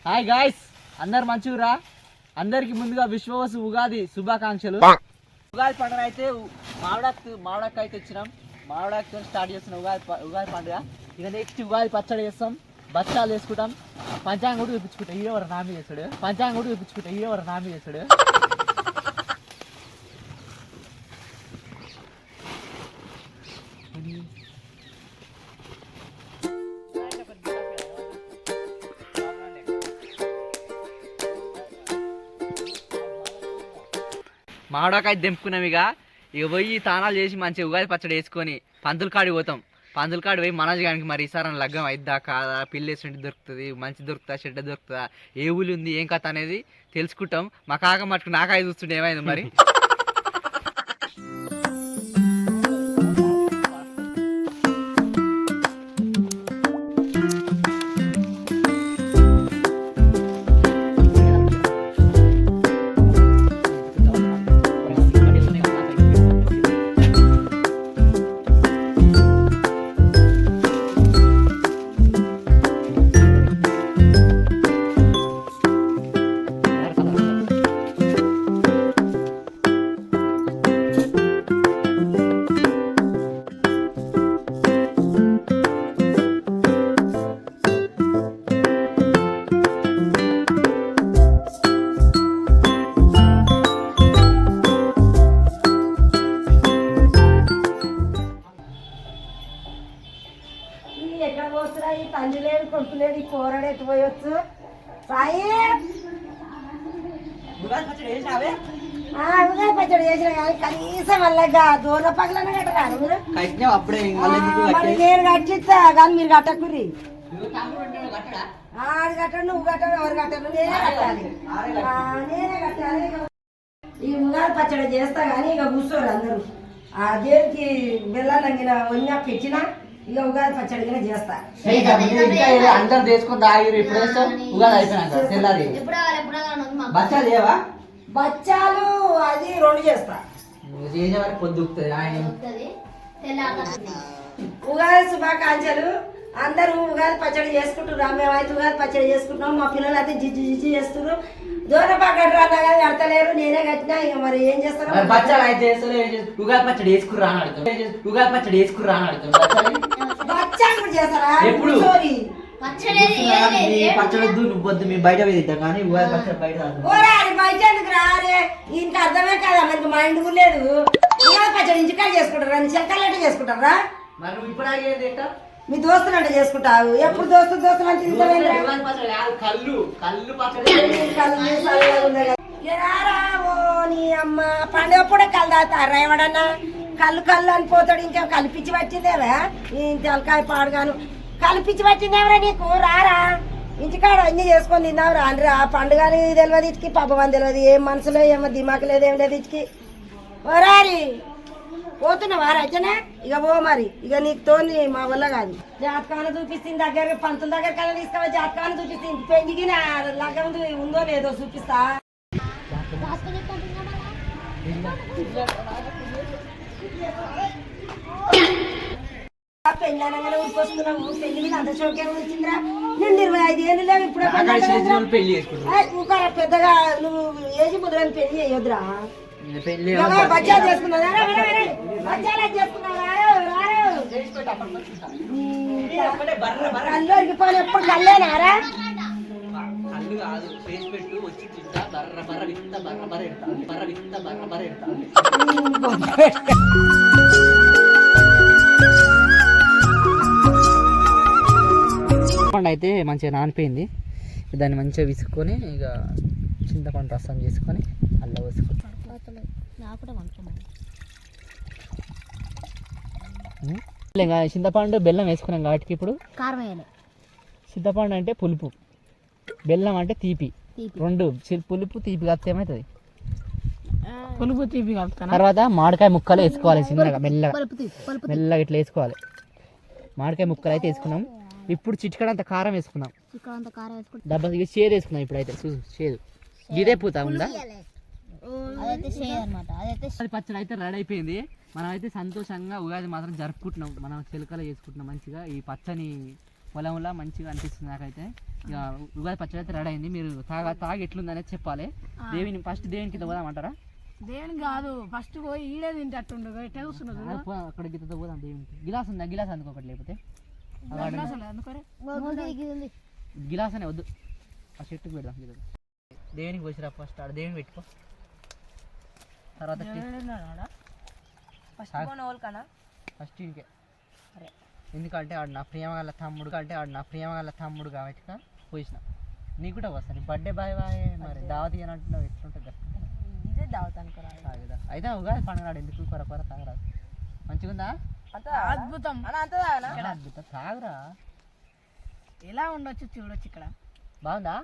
Hi guys, అందరు మంచిగురా. అందరికి ముందుగా విశ్వవసు ఉగాది శుభాకాంక్షలు. ఉగాది పండుగ అయితే మామిడాకు అయితే ఇచ్చినాం. మామిడాకుతో స్టార్ట్ చేస్తున్నాం ఉగాది పండుగ. ఇక నెక్స్ట్ ఉగాది పచ్చడి చేస్తాం, బచ్చాలు వేసుకుంటాం, పంచాంగం కూడా చూపించుకుంటాం. హీరో నామి చేస్తాడు, పంచాంగం కూడా చూపించుకుంటాం. హీరో నామి చేస్తాడు. మామిడాకాయ దింపుకున్నాం. ఇక పోయి తానాలు చేసి మంచిగా ఉగాది పచ్చడి వేసుకొని పంతుల కాడికి పోతాం. పంతుల కాడి పోయి మనోజ్గానికి మరి ఈసారి లగ్గం అయిద్దా కాదా, పిల్లేసి దొరుకుతుంది, మంచి దొరుకుతుందా, చెడ్డ దొరుకుతుందా, ఏ ఊళ్ళు ఉంది, ఏం కథ అనేది తెలుసుకుంటాం. మా కాక మటుకు నాకాయ చూస్తుంటే ఏమైంది మరి. ఎక్కడ పోతున్నా ఈ తండ్రి లేడు కొడుకు లేడు ఈ పోరాడు ఎటు పోయొచ్చు. సాయి ఉగాది పచ్చడి చేసిన కానీ కనీసం మళ్ళా దూర పగలన కట్టరాను మీరు. నేను కట్టిస్తా కానీ మీరు కట్టకుర్రి. ఆడు కట్టడు, నువ్వు కట్టడు, ఎవరు కట్టరు, నేనే కట్టాలి. ఈ ఉగాది పచ్చడి చేస్తా కానీ ఇక కూర్చోరు అందరూ. ఆ దేవుడికి బెల్లాలంగిన వన్నా పెట్టినా ఇక ఉగాది పచ్చడిగా చేస్తా. అందరు చేసుకుని తాగిరు. ఇప్పుడు వేస్తాం ఉగాది అయిపోయినాక తెల్లారి బచ్చాలు చేయవా? బచ్చాలు అది 2 చేస్తా. చేసే వరకు పొద్దుకుతుంది. ఉగాది శుభాకాంక్షలు. అందరూ ఉగాది పచ్చడి చేసుకుంటున్నారు. మేమైతే ఉగాది పచ్చడి చేసుకుంటున్నాం. మా పిల్లలు అయితే జిజ్జి చేస్తున్నారు. దూరపాకట్టు అన్నా కానీ కడతలేరు, నేనే కట్టినా. ఇక మరి ఏం చేస్తారు? బచ్చాలు అయితే ఉగాది పచ్చడి వేసుకురా అని అడుగుతాం. ఉగాది పచ్చడి వేసుకురా అని అడుగుతాం. బచ్చాలు కూడా చేస్తారా? ఎప్పుడు పచ్చడి నువ్వు వద్దు, మేము బయట వేదిద్దాం కానీ ఉగాది పచ్చడి బయట బయట ఎందుకు రారే? ఇంక అర్థమే కదా, మనకి మైండ్ కూడా లేదు. ఉగాది పచ్చడి ఇంటికాడ చేసుకుంటారా? చెక్కలు చేసుకుంటారా? మరి నువ్వు ఇప్పుడు ఆగేది ఏంటో మీ దోస్తులు అంటే చేసుకుంటావు. ఎప్పుడు దోస్తులు అంటే నీ అమ్మ పండుగప్పుడే కళ్ళు తాగుతారా? ఎవడన్నా కళ్ళు అని పోతాడు. ఇంకేం కల్పించి పట్టిందేవా? తెలకాయ పాడుగాను కల్పించి పట్టిందేవరా నీకు? రారా ఇంటికాడ అన్ని చేసుకొని తిందాం రా. అని ఆ పండుగని తెలియదు ఇటుకి, పబ్బని తెలియదు, ఏం మనసులో ఏమో దిమాకు లేదు, ఏం లేదు ఇటుకి. ఓరారి పోతున్నావా రైతేనే? ఇక పో మరి. ఇక నీకు తోని మా వల్ల కాదు. జాతకాన్ని చూపిస్తుంది దగ్గర, పంతుల దగ్గర కన్నా తీసుకోవా. జాతకాన్ని చూపిస్తుంది. పెంజికి లగ్గం ఉందో లేదో చూపిస్తా. పెళ్ళనగానే ఊరికొస్తున్నావు. పెళ్లి మీద అంత షోకే వచ్చిందిరా. నేను 25 ఏళ్ళు లేవు ఇప్పుడు. పెద్దగా నువ్వు ఏజ్ ముద్ర పెళ్లి చేయొద్దురా. బచ్చాలు చేసుకున్నావు కల్లోరికి పోనీ ఎప్పుడు కల్లేనారా? కళ్ళు కాదు, ఫేస్ పెట్టు, వచ్చి తింటా బర్ర బర్ర వింత బర్ర బర్ర ఎడతా బర్ర వింత బర్ర బర్ర ఎడతా. చింతపండు అయితే మంచిగా నానిపోయింది. దాన్ని మంచిగా విసుక్కొని ఇక చింతపండు రసం చేసుకొని అల్లం వేసుకుంటాం. చింతపండు బెల్లం వేసుకున్నాం కాబట్టి ఇప్పుడు కారం వేయాలి. చింతపండు అంటే పులుపు, బెల్లం అంటే తీపి. 2 పులుపు తీపి కలిపితే ఏమవుతుంది? పులుపు తీపి కలుపుతాను. తర్వాత మామిడికాయ ముక్కలు వేసుకోవాలి. చిన్నగా మెల్లగా ఇట్లా వేసుకోవాలి. మామిడికాయ ముక్కలు అయితే వేసుకున్నాం. ఇప్పుడు చిటికడంత కారం వేసుకున్నాం. డబ్బా చేదు వేసుకున్నాం. ఇప్పుడైతే చేదు ఇదే పూత ఉందా? అది పచ్చడి అయితే రెడీ అయిపోయింది. మనం అయితే సంతోషంగా ఉగాది మాత్రం జరుపుకుంటున్నాం. మనం చిలుకలు చేసుకుంటున్నాం. మంచిగా ఈ పచ్చని పొలంలో మంచిగా అనిపిస్తుంది నాకైతే. ఇక ఉగాది పచ్చడి అయితే రెడీ అయింది. మీరు తాగి ఎట్లుంది అనేది చెప్పాలి. ఫస్ట్ దేవునికి పోదామంటారా? దేవుని కాదు, ఫస్ట్ పోయి ఈడే తింటట్టుండు ఎట్లా చూస్తున్నారు అక్కడ గిత్తతో పోదాం దేవునికి. గిలాస్ ఉందా? గిలాస్ అందుకోకటి లేకపోతే గిలాస్ అనే వద్దు, ఆ చెట్టుకు పెడదాం. దేవునికి పోసిరా ఫస్ట్. ఆడ దేవుని పెట్టుకో, తర్వాత ఫస్ట్ ఇంకే. ఎందుకంటే ఆడు నా ప్రేమగల తమ్ముడు కాబట్టి పోసిన. నీకు కూడా వస్తాను బర్త్డే బాయ్ బాయ్. మరి దావత్ అని అంటున్నావు, ఎట్లుంటుంది ఇదే దావత్ అనుకోరా. అయితే ఉగాది పండుగ నాడు ఎందుకు కొర తాగరాదు. మంచిగుందా? అద్భుతం అద్భుతం, తాగురా. ఎలా ఉండొచ్చు చూడొచ్చు ఇక్కడ. బాగుందా?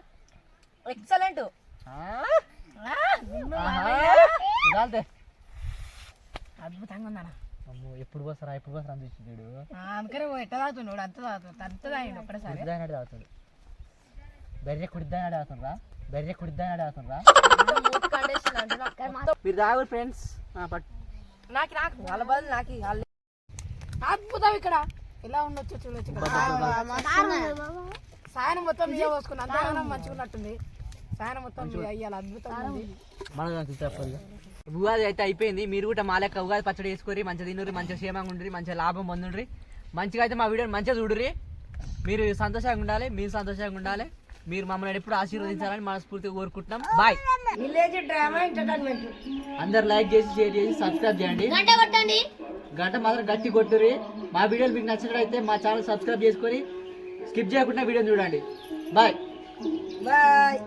ఎక్సలెంట్. అద్భుతంగా ఉందన్న. అమ్మో, ఎప్పుడు పోస్తారా అని చూసిండు. అందుకనే ఎట్లా తాగుతున్నాడు, అంత తాగిండు ఒక్కడేసారి. తాగుతాడు. బెర్రె కుడిద్దానాడు తాగుతుండ్రా. మీరు తాగు ఫ్రెండ్స్. అద్భుతం ఇక్కడ ఎలా ఉండొచ్చు చూడొచ్చు. సాయం మొత్తం మీద పోసుకుని అంతగానో మంచిగా ఉన్నట్టుంది. సాయం మొత్తం అయ్యాలి. అద్భుతంగా ఉంది. ఉగాది అయితే అయిపోయింది. మీరు కూడా మా లెక్క ఉగాది పచ్చడి వేసుకొని మంచిగా తినుర్రి, మంచిగా క్షేమంగా ఉండ్రి, మంచిగా లాభం పొందుండ్రి. మంచిగా అయితే మా వీడియోని మంచిగా చూడుర్రి. మీరు సంతోషంగా ఉండాలి, మీరు సంతోషంగా ఉండాలి. మీరు మమ్మల్ని ఎప్పుడు ఆశీర్వదించాలని మనస్ఫూర్తిగా కోరుకుంటున్నాం. బాయ్. Village drama entertainment. అందరు లైక్ చేసి, షేర్ చేసి, సబ్స్క్రైబ్ చేయండి. గంట మాత్రం గట్టి కొట్టుర్రి. మా వీడియోలు మీకు నచ్చినట్లయితే మా ఛానల్ సబ్స్క్రైబ్ చేసుకొని స్కిప్ చేయకుండా వీడియోని చూడండి. Bye bye.